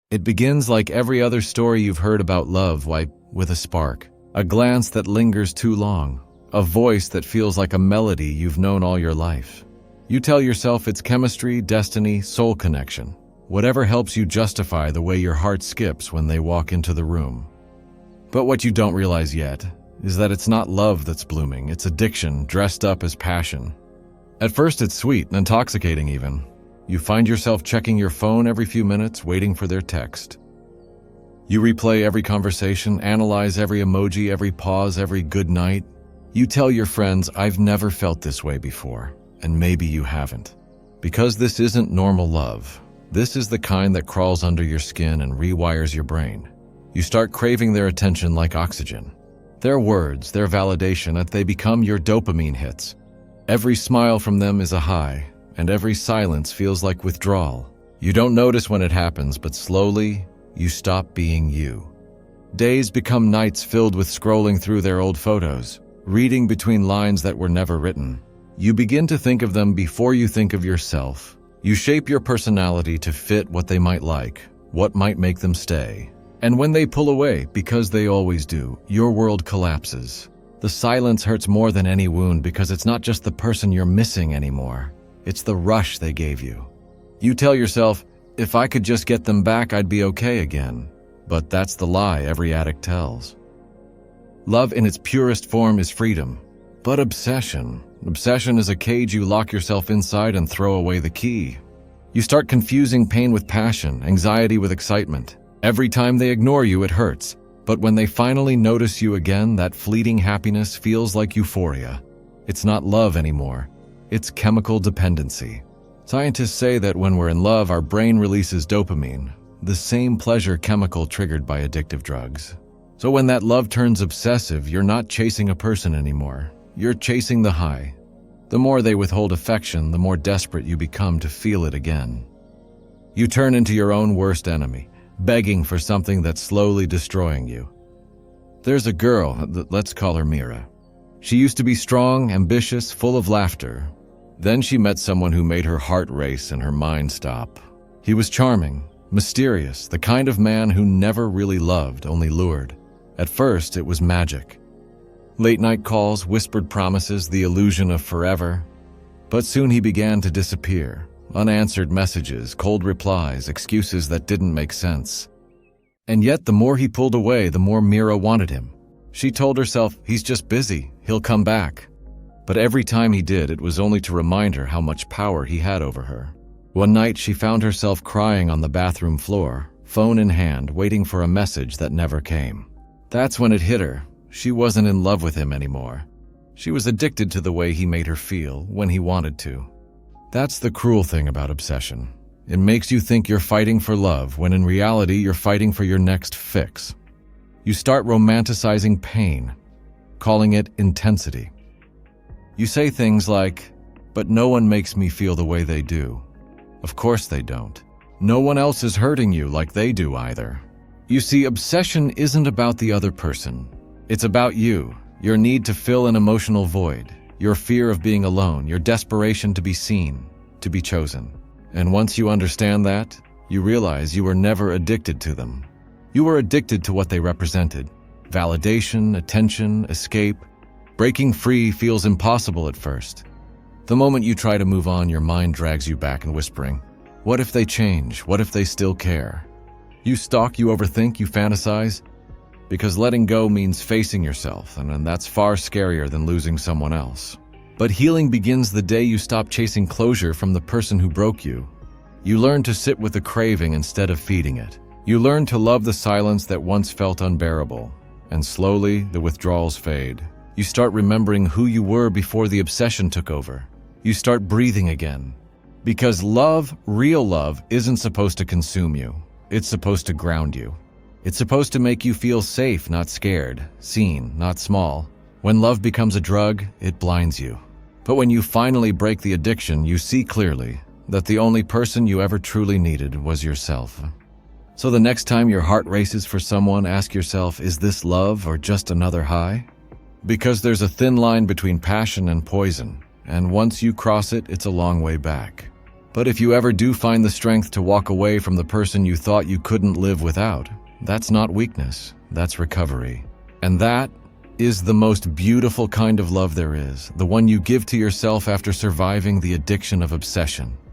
It begins like every other story you've heard about love, with a spark, a glance that lingers too long, a voice that feels like a melody you've known all your life. You tell yourself it's chemistry, destiny, soul connection, whatever helps you justify the way your heart skips when they walk into the room. But what you don't realize yet is that it's not love that's blooming, it's addiction dressed up as passion. At first it's sweet and intoxicating even. You find yourself checking your phone every few minutes, waiting for their text. You replay every conversation, analyze every emoji, every pause, every good night. You tell your friends, I've never felt this way before, and maybe you haven't. Because this isn't normal love. This is the kind that crawls under your skin and rewires your brain. You start craving their attention like oxygen. Their words, their validation, that they become your dopamine hits. Every smile from them is a high, and every silence feels like withdrawal. You don't notice when it happens, but slowly, you stop being you. Days become nights filled with scrolling through their old photos, reading between lines that were never written. You begin to think of them before you think of yourself. You shape your personality to fit what they might like, what might make them stay. And when they pull away, because they always do, your world collapses. The silence hurts more than any wound because it's not just the person you're missing anymore. It's the rush they gave you. You tell yourself, if I could just get them back, I'd be okay again. But that's the lie every addict tells. Love in its purest form is freedom. But obsession is a cage you lock yourself inside and throw away the key. You start confusing pain with passion, anxiety with excitement. Every time they ignore you, it hurts. But when they finally notice you again, that fleeting happiness feels like euphoria. It's not love anymore. It's chemical dependency. Scientists say that when we're in love, our brain releases dopamine, the same pleasure chemical triggered by addictive drugs. So when that love turns obsessive, you're not chasing a person anymore. You're chasing the high. The more they withhold affection, the more desperate you become to feel it again. You turn into your own worst enemy, begging for something that's slowly destroying you. There's a girl, let's call her Mira. She used to be strong, ambitious, full of laughter. Then she met someone who made her heart race and her mind stop. He was charming, mysterious, the kind of man who never really loved, only lured. At first, it was magic. Late-night calls, whispered promises, the illusion of forever. But soon he began to disappear. Unanswered messages, cold replies, excuses that didn't make sense. And yet, the more he pulled away, the more Mira wanted him. She told herself, he's just busy, he'll come back. But every time he did, it was only to remind her how much power he had over her. One night, she found herself crying on the bathroom floor, phone in hand, waiting for a message that never came. That's when it hit her. She wasn't in love with him anymore. She was addicted to the way he made her feel when he wanted to. That's the cruel thing about obsession. It makes you think you're fighting for love, when in reality, you're fighting for your next fix. You start romanticizing pain, calling it intensity. You say things like, but no one makes me feel the way they do. Of course they don't. No one else is hurting you like they do either. You see, obsession isn't about the other person. It's about you, your need to fill an emotional void, your fear of being alone, your desperation to be seen, to be chosen. And once you understand that, you realize you were never addicted to them. You were addicted to what they represented. Validation, attention, escape. Breaking free feels impossible at first. The moment you try to move on, your mind drags you back and whispering, what if they change? What if they still care? You stalk, you overthink, you fantasize. Because letting go means facing yourself, and that's far scarier than losing someone else. But healing begins the day you stop chasing closure from the person who broke you. You learn to sit with the craving instead of feeding it. You learn to love the silence that once felt unbearable. And slowly, the withdrawals fade. You start remembering who you were before the obsession took over. You start breathing again. Because love, real love, isn't supposed to consume you. It's supposed to ground you. It's supposed to make you feel safe, not scared, seen, not small. When love becomes a drug, it blinds you. But when you finally break the addiction, you see clearly that the only person you ever truly needed was yourself. So the next time your heart races for someone, ask yourself, is this love or just another high? Because there's a thin line between passion and poison, and once you cross it, it's a long way back. But if you ever do find the strength to walk away from the person you thought you couldn't live without, that's not weakness, that's recovery. And that is the most beautiful kind of love there is, the one you give to yourself after surviving the addiction of obsession.